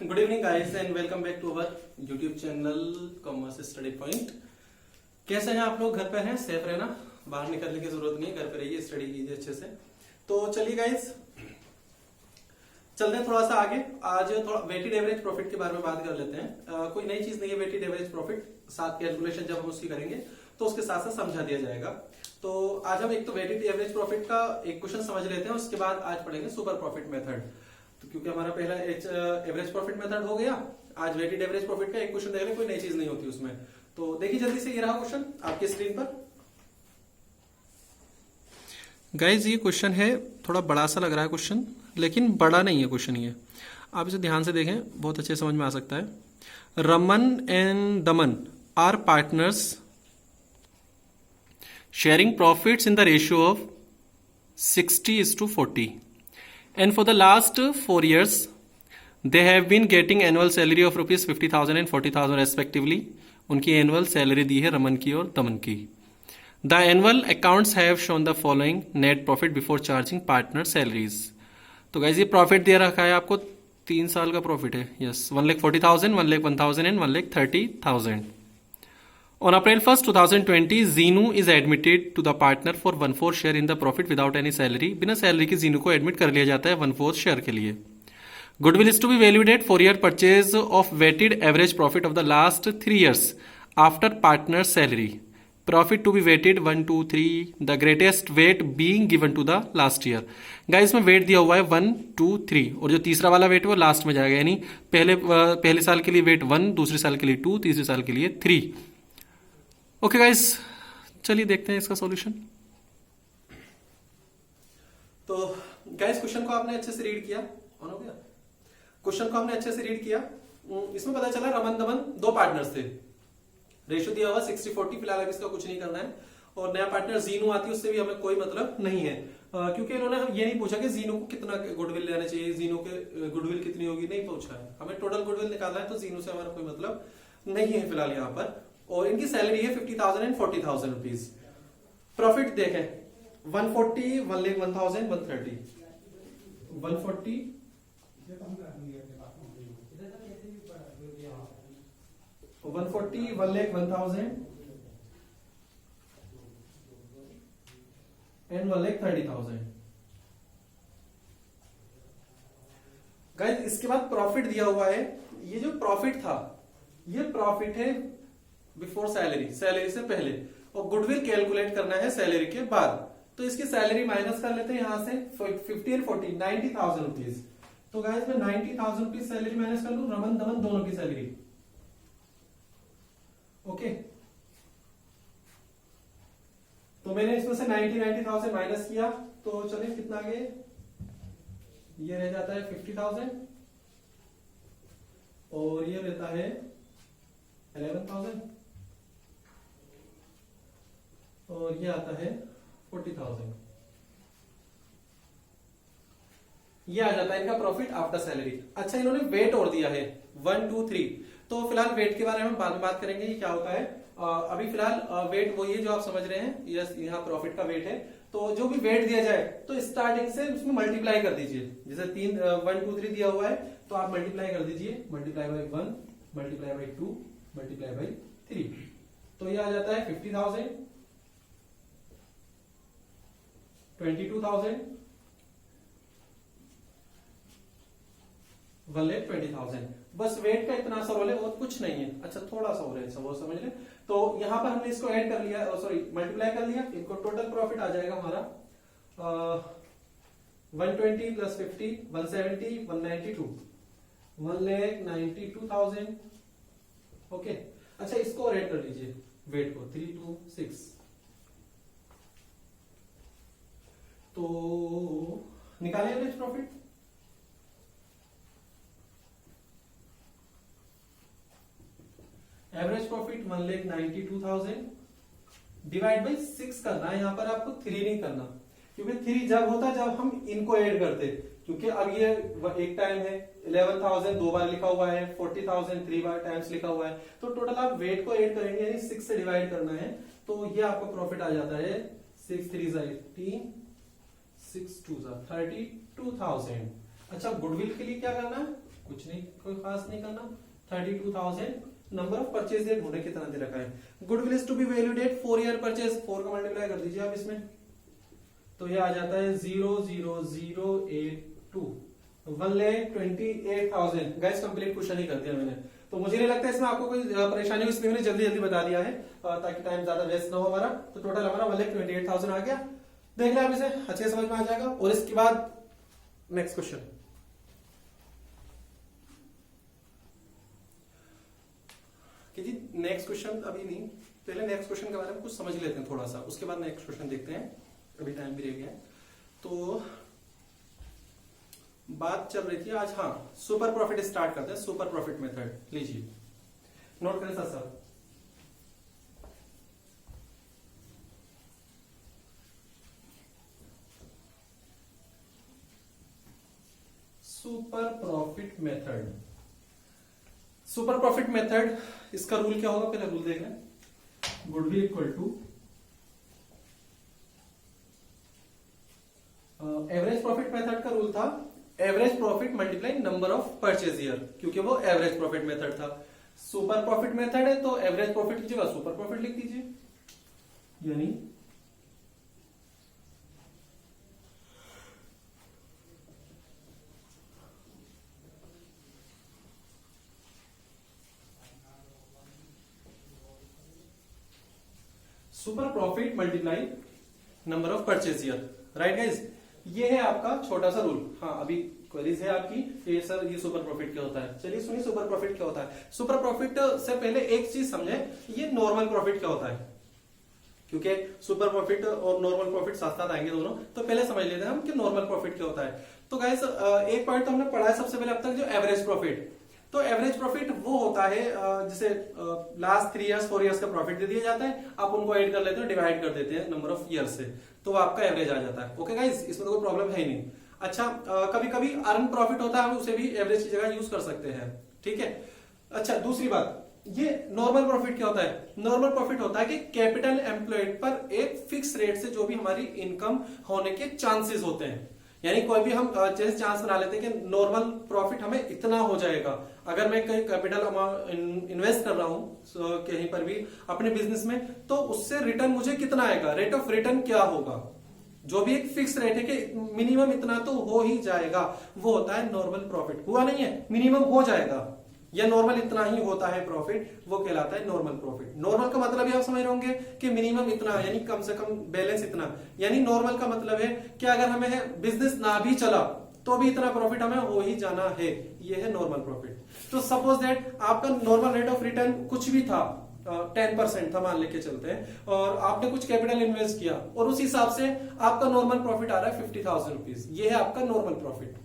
Good evening guys and welcome back to our YouTube channel Commerce Study Point. कैसे हैं आप लोग? घर पे हैं, सेफ रहना, बाहर निकलने की जरूरत नहीं है, घर पे रहिए, स्टडी कीजिए अच्छे से। तो चलिए गाइस चलते हैं थोड़ा सा आगे। आज थोड़ा वेटेड एवरेज प्रॉफिट के बारे में बात कर लेते हैं। कोई नई चीज नहीं है वेटेड एवरेज प्रॉफिट, साथ कैलकुलेशन जब हम उसकी करेंगे तो उसके साथ साथ समझा दिया जाएगा। तो आज हम एक तो वेटेड एवरेज प्रॉफिट का एक क्वेश्चन समझ लेते हैं, उसके बाद आज पढ़ेंगे सुपर प्रॉफिट मेथड। तो क्योंकि हमारा पहला एवरेज प्रॉफिट मेथड हो गया, आज वेटेड एवरेज प्रॉफिट का एक क्वेश्चन देख लें, कोई नई चीज नहीं होती उसमें। तो देखिए जल्दी से, ये रहा क्वेश्चन आपकी स्क्रीन पर। गाइज ये क्वेश्चन है, थोड़ा बड़ा सा लग रहा है क्वेश्चन, लेकिन बड़ा नहीं है क्वेश्चन ये। आप इसे ध्यान से देखें, बहुत अच्छे समझ में आ सकता है। Raman and Daman are partners sharing profits in the ratio of 60:40, and for the last 4 years they have been getting annual salary of rupees 50,000 and 40,000 respectively. उनकी एनुअल सैलरी दी है रमन की और दमन की। The annual accounts have shown the following net profit before charging partner salaries. तो guys ये profit दे रखा है आपको, 3 साल का प्रॉफिट है। Yes, 1,40,000, 1,01,000 and 1,30,000। On April 1st, 2020, Zenu is admitted to the partner for 1/4 share in the profit without any salary. बिना salary के Zenu को एडमिट कर लिया जाता है 1/4 शेयर के लिए। Goodwill is to be valued at 4-year purchase of weighted average profit of the last 3 years after partner salary. Profit to be weighted 1, 2, 3, the greatest weight being given to the last year. Guys इसमें wait दिया हुआ है 1, 2, 3, और जो तीसरा वाला wait वो last में जाएगा, यानी पहले साल के लिए वेट 1, दूसरे साल के लिए 2, तीसरे साल के लिए 3। ओके गाइस, चलिए देखते हैं इसका सॉल्यूशन। तो गाइस क्वेश्चन को आपने अच्छे से रीड किया, ऑन हो गया? क्वेश्चन को हमने अच्छे से रीड किया। इसमें पता चला रमन दमन 2 पार्टनर्स थे, रेशियो दिया हुआ 60-40, फिलहाल अभी इसका कुछ नहीं करना है। और नया पार्टनर जीनू आती है, उससे भी हमें कोई मतलब नहीं है, क्योंकि इन्होंने ये नहीं पूछा कि जीनू को कितना गुडविल लेना चाहिए, जीनू के गुडविल कितनी होगी, नहीं पूछा है। हमें टोटल गुडविल निकालना है, तो जीनू से हमारा कोई मतलब नहीं है फिलहाल यहाँ पर। और इनकी सैलरी है 50,000 एंड 40,000 रुपीज। प्रॉफिट देखें 140, 1,01,000, 130, 140, 140, 1,01,000 एंड 1,30,000। गाइस इसके बाद प्रॉफिट दिया हुआ है। ये जो प्रॉफिट था, ये प्रॉफिट है बिफोर सैलरी, सैलरी से पहले, और गुडविल कैलकुलेट करना है सैलरी के बाद। तो इसकी सैलरी माइनस कर लेते हैं यहां से 50 और 40, 90,000 रुपीज। तो गाइस मैं 90,000 रुपीज सैलरी माइनस कर लूं, रमन दमन दोनों की सैलरी। ओके, तो मैंने इसमें से 90,000 माइनस किया, तो चलिए कितना गए, ये रह जाता है 50,000 और ये रहता है 11,000 और ये आता है 40,000। ये आ जाता है इनका प्रॉफिट आफ्टर सैलरी। अच्छा, इन्होंने वेट और दिया है 1, 2, 3। तो फिलहाल वेट के बारे में बाद में बात करेंगे, ये क्या होता है। अभी फिलहाल वेट वही है जो आप समझ रहे हैं। यस, यहाँ प्रॉफिट का वेट है, तो जो भी वेट दिया जाए तो स्टार्टिंग से उसमें मल्टीप्लाई कर दीजिए। जैसे 1, 2, 3 दिया हुआ है, तो आप मल्टीप्लाई कर दीजिए, multiply by 1, multiply by 2, multiply by 3। तो ये आ जाता है 50,000, 22,000, 1,20,000। बस वेट का इतना सा रोल है और कुछ नहीं है। अच्छा, थोड़ा सा और है, वो समझ ले। तो यहां पर हमने इसको ऐड कर लिया, सॉरी मल्टीप्लाई कर लिया, इनको टोटल प्रॉफिट आ जाएगा हमारा 120 प्लस 50, 170, 192, 1,92,000। ओके, अच्छा इसको ऐड कर लीजिए वेट को, 3, 2, 6। तो निकालें average profit. Average profit 1,92,000 divide by 6 करना है, यहां पर आपको 3 नहीं करना, क्योंकि 3 जब होता जब हम इनको ऐड करते, क्योंकि अब ये एक टाइम है, 11,000 2 बार लिखा हुआ है, 40,000 3 बार टाइम्स लिखा हुआ है। तो टोटल आप वेट को ऐड करेंगे, यानी 6 से डिवाइड करना है, तो ये आपका प्रॉफिट आ जाता है 6 3 18, 6 2 32,000। अच्छा, गुडविल के लिए क्या करना है, कुछ नहीं, कोई खास नहीं करना। 32,000 नंबर ऑफ परचेज डेट होने कितना दे रखा है। Goodwill is to be valued at 4 year purchase, 4 का मल्टीप्लाई कर दीजिए आप इसमें, तो ये आ जाता है 00082 1,28,000। गाइस कंप्लीट क्वेश्चन ही कर दिया मैंने, तो मुझे नहीं लगता इसमें आपको कोई परेशानी हो, इसलिए मैंने जल्दी जल्दी बता दिया है ताकि टाइम ज्यादा वेस्ट ना हो हमारा। तो टोटल हमारा 1,28,000 आ गया। देख लिया आप इसे, अच्छे से समझ में आ जाएगा। और इसके बाद नेक्स्ट क्वेश्चन, जी नेक्स्ट क्वेश्चन अभी नहीं, पहले नेक्स्ट क्वेश्चन के बारे में कुछ समझ लेते हैं थोड़ा सा, उसके बाद नेक्स्ट क्वेश्चन देखते हैं, अभी टाइम भी रह गया है। तो बात चल रही थी आज, हाँ सुपर प्रॉफिट स्टार्ट करते हैं। सुपर प्रॉफिट मेथड लीजिए, नोट करें साथ साथ। Super profit method, super profit method, इसका रूल क्या होगा, पहले रूल देख लें। Goodwill equal to average profit method का रूल था average profit multiply number of purchase year, क्योंकि वो एवरेज प्रॉफिट मेथड था। सुपर प्रॉफिट मेथड है तो एवरेज प्रॉफिट की जगह सुपर प्रॉफिट लिख दीजिए, यानी super profit multiply number of purchase year. Right guys, ये है आपका छोटा सा रूल। हाँ अभी क्वेरीज है आपकी, ये सर ये सुपर प्रॉफिट क्या होता है। चलिए सुनिए सुपर प्रॉफिट क्या होता है। सुपर प्रॉफिट से पहले एक चीज समझे, ये नॉर्मल प्रॉफिट क्या होता है, क्योंकि सुपर प्रॉफिट और नॉर्मल प्रॉफिट साथ साथ आएंगे दोनों, तो पहले समझ लेते हैं हम कि नॉर्मल प्रॉफिट क्या होता है। तो गाइस एक पॉइंट तो हमने पढ़ा है सबसे पहले अब तक, जो एवरेज प्रॉफिट। तो एवरेज प्रॉफिट वो होता है जिसे लास्ट 3 इयर्स 4 इयर्स का प्रॉफिट दे दिया जाता है, आप उनको ऐड कर लेते हो, डिवाइड कर देते हैं नंबर ऑफ ईयर से, तो आपका एवरेज आ जाता है। ओके गाइस, इसमें तो कोई प्रॉब्लम है ही नहीं। अच्छा कभी कभी अर्न प्रॉफिट होता है, हम उसे भी एवरेज की जगह यूज कर सकते हैं, ठीक है। अच्छा दूसरी बात, ये नॉर्मल प्रॉफिट क्या होता है। नॉर्मल प्रॉफिट होता है कि कैपिटल एम्प्लॉयड पर एक फिक्स रेट से जो भी हमारी इनकम होने के चांसेस होते हैं, यानी कोई भी हम जैसे चांस बना लेते हैं कि नॉर्मल प्रॉफिट हमें इतना हो जाएगा। अगर मैं कहीं कैपिटल अमाउंट इन्वेस्ट कर रहा हूं कहीं पर भी अपने बिजनेस में, तो उससे रिटर्न मुझे कितना आएगा, रेट ऑफ रिटर्न क्या होगा, जो भी एक फिक्स रेट है कि मिनिमम इतना तो हो ही जाएगा, वो होता है नॉर्मल प्रॉफिट। हुआ नहीं है, मिनिमम हो जाएगा या नॉर्मल इतना ही होता है प्रॉफिट, वो कहलाता है नॉर्मल प्रॉफिट। नॉर्मल का मतलब ही आप समझ रहे होंगे कि मिनिमम इतना, यानी कम से कम बैलेंस इतना, यानी नॉर्मल का मतलब है कि अगर हमें बिजनेस ना भी चला तो भी इतना प्रॉफिट हमें हो ही जाना है, ये है नॉर्मल प्रॉफिट। तो सपोज दैट आपका नॉर्मल रेट ऑफ रिटर्न कुछ भी था, 10% था मान लेके चलते हैं, और आपने कुछ कैपिटल इन्वेस्ट किया और उस हिसाब से आपका नॉर्मल प्रॉफिट आ रहा है 50,000 रुपीज, ये है आपका नॉर्मल प्रॉफिट।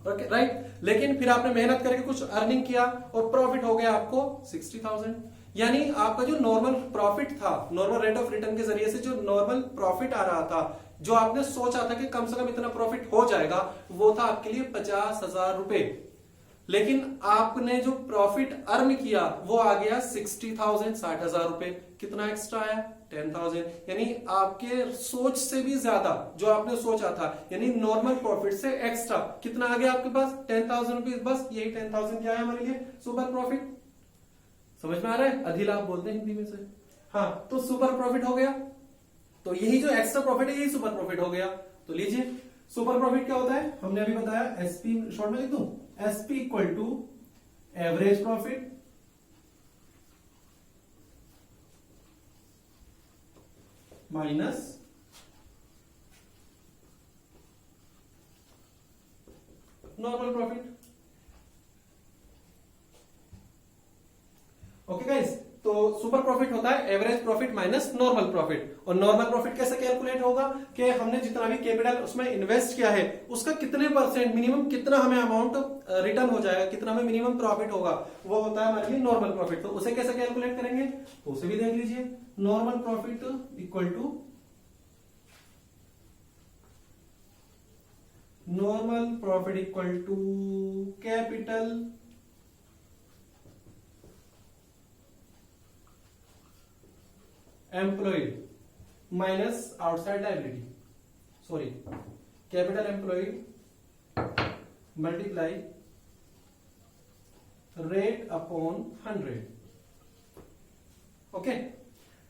ओके राइट, लेकिन फिर आपने मेहनत करके कुछ अर्निंग किया और प्रॉफिट हो गया आपको 60,000, यानी आपका जो नॉर्मल प्रॉफिट था, नॉर्मल रेट ऑफ रिटर्न के जरिए से जो नॉर्मल प्रॉफिट आ रहा था, जो आपने सोचा था कि कम से कम इतना प्रॉफिट हो जाएगा, वो था आपके लिए 50,000 रुपए। लेकिन आपने जो प्रॉफिट अर्न किया वो आ गया 60,000, 60,000 रुपए। कितना एक्स्ट्रा आया, 10,000, यानी आपके सोच से भी ज्यादा जो आपने सोचा था, यानी नॉर्मल प्रॉफिट से एक्स्ट्रा कितना आ गया आपके पास, 10,000 रुपीज। बस यही 10,000 क्या है हमारे लिए, सुपर प्रॉफिट। समझ में आ रहा है, अधिलाभ बोलते हैं हिंदी में से। हाँ तो सुपर प्रॉफिट हो गया, तो यही जो एक्स्ट्रा प्रॉफिट है यही सुपर प्रॉफिट हो गया। तो लीजिए सुपर प्रॉफिट क्या होता है, हमने अभी बताया, एसपी शॉर्ट में लिख दूं, SP equal to average profit minus normal profit. Okay guys, तो सुपर प्रॉफिट होता है average profit minus normal profit. और नॉर्मल प्रॉफिट कैसे कैलकुलेट होगा कि हमने जितना भी कैपिटल उसमें इन्वेस्ट किया है उसका कितने परसेंट, मिनिमम कितना हमें अमाउंट रिटर्न हो जाएगा, कितना हमें मिनिमम प्रॉफिट होगा, वो होता है हमारे लिए नॉर्मल प्रॉफिट। तो उसे कैसे कैलकुलेट करेंगे, तो उसे भी देख लीजिए। Normal profit equal to capital employed minus outside liability, sorry capital employed multiply rate upon 100। Okay,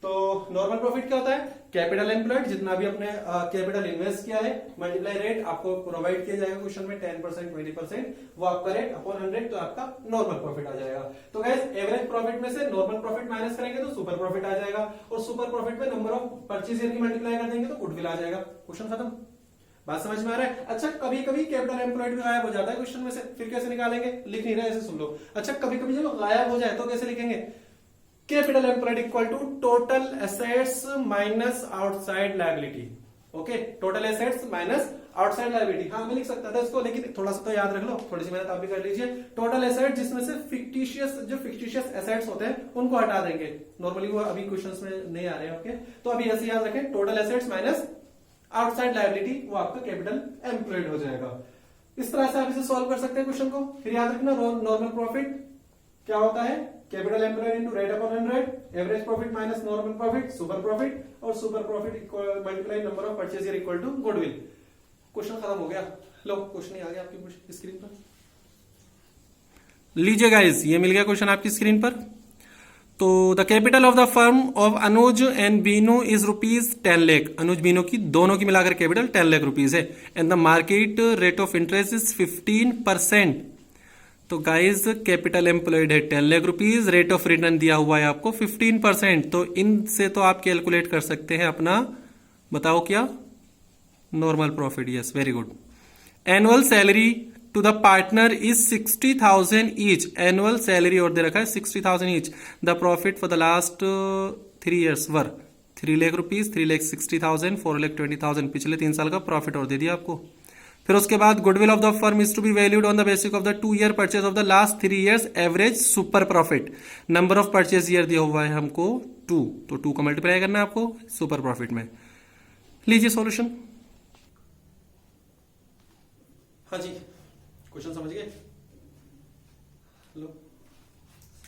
तो नॉर्मल प्रॉफिट क्या होता है? कैपिटल एम्प्लॉयड, जितना भी अपने कैपिटल इन्वेस्ट किया है, मल्टीप्लाई रेट आपको प्रोवाइड किया जाएगा क्वेश्चन में 10%, 20%, वो आपका रेट अपॉन 100, तो आपका नॉर्मल प्रॉफिट आ जाएगा। तो गाइस एवरेज प्रॉफिट में से नॉर्मल प्रॉफिट माइनस करेंगे तो सुपर प्रॉफिट आ जाएगा, और सुपर प्रॉफिट में नंबर ऑफ परचेज ईयर की मल्टीप्लाई कर देंगे तो गुडविल आ जाएगा। क्वेश्चन खत्म। बात समझ में आ रहा है? अच्छा, कभी कभी कैपिटल एम्प्लॉयड भी गायब हो जाता है क्वेश्चन में से, फिर कैसे निकालेंगे? लिख नहीं रहे, ऐसे सुन लो। अच्छा, कभी कभी जब गायब हो जाए तो कैसे लिखेंगे? Capital employed equal to total assets minus outside liability. Okay, total assets minus outside liability. हाँ, मैं लिख सकता था इसको, लेकिन थोड़ा सा तो याद रख लो, थोड़ी सी मेहनत आप भी कर लीजिए। टोटल एसेट जिसमें से फिक्टिशियस एसेट्स होते हैं उनको हटा देंगे। नॉर्मली वो अभी क्वेश्चंस में नहीं आ रहे हैं आपके, तो अभी ऐसे याद रखें, total assets minus outside liability, वो आपका कैपिटल एम्प्लॉयड हो जाएगा। इस तरह से आप इसे सॉल्व कर सकते हैं क्वेश्चन को। फिर याद रखना, नॉर्मल प्रॉफिट क्या होता है? Capital employed into rate upon 100, average profit minus normal profit, super profit, और super profit multiply number of purchase year equal to goodwill. Question खत्म हो गया। लो, क्वेश्चन आ गया आपकी स्क्रीन पर। लीजिए गाइस, ये मिल गया क्वेश्चन आपकी स्क्रीन पर। तो the capital of the firm of Anuj and Binu is ₹10 lakh. Anuj Binu की दोनों की मिलाकर कैपिटल 10 लाख रुपीज है, and the market rate of interest is 15%। तो गाइज कैपिटल एम्प्लॉयड है 10 lakh rupees, rate of return दिया हुआ है आपको 15%। तो इनसे तो आप कैलकुलेट कर सकते हैं अपना, बताओ क्या? Normal profit. Yes, very good. Annual salary to the partner is 60,000 each. Annual salary और दे रखा है 60,000 each. The profit for the last 3 years were 3 lakh rupees, 3,60,000, 4,20,000। पिछले 3 साल का प्रॉफिट और दे दिया आपको। फिर उसके बाद goodwill of the firm is to be valued on the basis of the 2 year purchase of the last 3 years average super profit. Number of purchase year दिया हुआ है हमको 2, तो 2 का मल्टीप्लाई करना है आपको सुपर प्रॉफिट में। लीजिए सॉल्यूशन। हाँ जी, क्वेश्चन समझ गए? लो,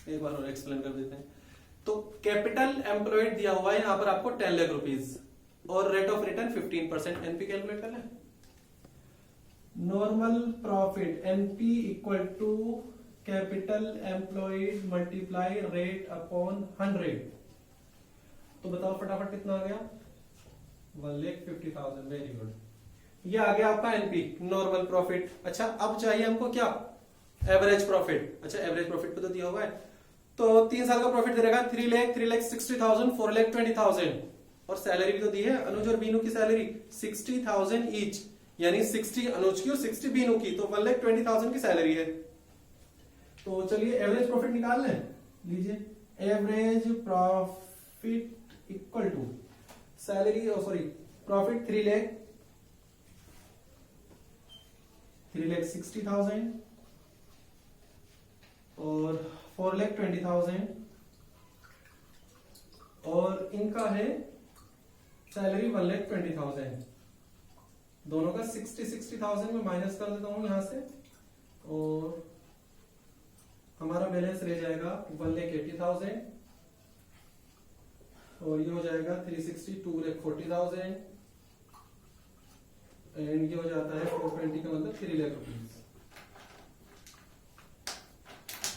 एक बार और एक्सप्लेन कर देते हैं। तो कैपिटल एम्प्लॉयड दिया हुआ है यहां पर आपको 10 लाख रुपीज, और rate of return 15%। NP calculate कर लें। Normal profit NP equal to capital employed multiply rate upon 100। तो बताओ फटाफट कितना आ गया? 1,50,000। वेरी गुड, ये आ गया आपका एनपी, नॉर्मल प्रॉफिट। अच्छा, अब चाहिए हमको क्या? Average profit. अच्छा, एवरेज प्रॉफिट पे तो दिया हुआ है, तो 3 साल का प्रॉफिट दे देगा 3 लाख, 3,60,000, 4,20,000, और सैलरी भी तो दी है अनुज और बीनू की सैलरी 60,000 ईच, यानी 60 अनुज की और 60 बीनू की, तो 1,20,000 की सैलरी है। तो चलिए एवरेज प्रॉफिट निकाल लें। लीजिए, average profit equal to salary, profit 3,60,000 और 4,20,000, और इनका है सैलरी 1,20,000। दोनों का 60,000 में माइनस कर देता हूं यहां से, और हमारा बैलेंस रह जाएगा 1,80,000, और ये हो जाएगा 360, 2,40,000, एंड ये हो जाता है 420 का मतलब 3 लाख रुपीज।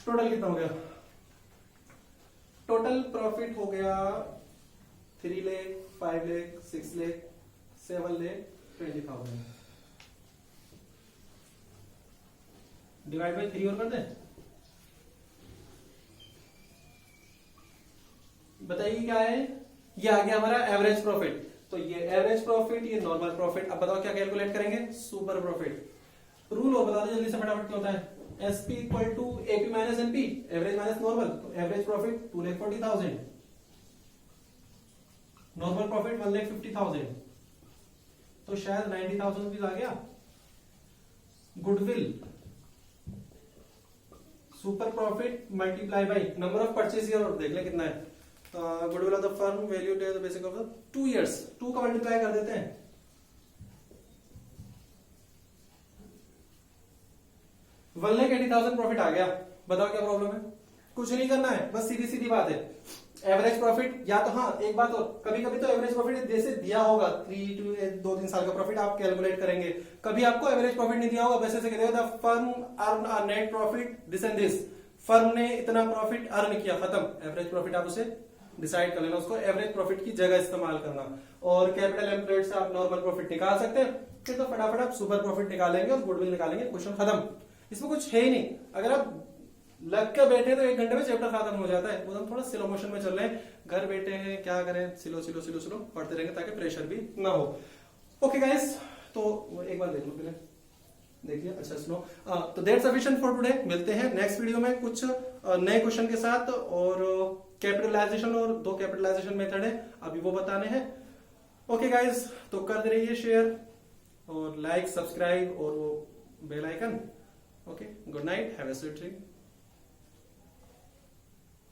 टोटल कितना हो गया? टोटल प्रॉफिट हो गया 3 लाख, 5 लाख, 6 लाख, 7,20,000। डिवाइड बाई 3 और कर दें। बताइए क्या है? ये आ गया हमारा एवरेज प्रॉफिट। तो ये एवरेज प्रॉफिट, ये नॉर्मल प्रॉफिट। अब बताओ क्या कैलकुलेट करेंगे? Super profit. रूल हो बता दो जल्दी से फटाफट, क्या होता है? SP equal to AP minus NP, average minus normal. तो एवरेज प्रॉफिट 2,40,000, नॉर्मल प्रॉफिट 1,50,000, तो शायद 90,000 रुपीज आ गया। Goodwill super profit multiply by number of purchase year, और देख ले कितना है। Goodwill of the firm value the basic of the 2 years, 2 का मल्टीप्लाई कर देते हैं। 1,80,000 प्रॉफिट आ गया। बताओ क्या प्रॉब्लम है? कुछ नहीं करना है, बस सीधी सीधी बात है। एवरेज प्रॉफिट, या तो हाँ एक बात और, कभी कभी तो एवरेज प्रॉफिट जैसे दिया होगा 2-3 साल का प्रॉफिट आप कैलकुलेट करेंगे, कभी आपको एवरेज प्रॉफिट नहीं दिया होगा, वैसे से कहते हैं the firm earn a net profit this and this, firm ने इतना प्रॉफिट अर्न किया, खत्म। एवरेज प्रॉफिट आप उसे डिसाइड कर लेना, उसको एवरेज प्रॉफिट की जगह इस्तेमाल करना। और कैपिटल एम्प्लॉयड से आप नॉर्मल प्रॉफिट निकाल सकते हैं, फिर तो फटाफट आप सुपर प्रॉफिट निकालेंगे और गुडविल निकालेंगे, क्वेश्चन खत्म। इसमें कुछ है ही नहीं। अगर आप लग के बैठे तो 1 घंटे में चैप्टर खत्म हो जाता है। वो हम थोड़ा स्लो मोशन में चल रहे हैं, घर बैठे हैं, क्या करें, स्लो स्लो स्लो स्लो पढ़ते रहेंगे ताकि प्रेशर भी ना हो। ओके गाइस, तो एक बार देख लो पहले, देखिए। अच्छा सुनो, तो दैट्स सफिशिएंट फॉर टुडे। मिलते हैं नेक्स्ट वीडियो में कुछ नए क्वेश्चन के साथ, और कैपिटलाइजेशन और 2 कैपिटलाइजेशन मेथड है, अभी वो बताने हैं। ओके गाइस, तो करते रहिए शेयर और लाइक, सब्सक्राइब और वो bell icon. Okay, good night, have a sweet dream.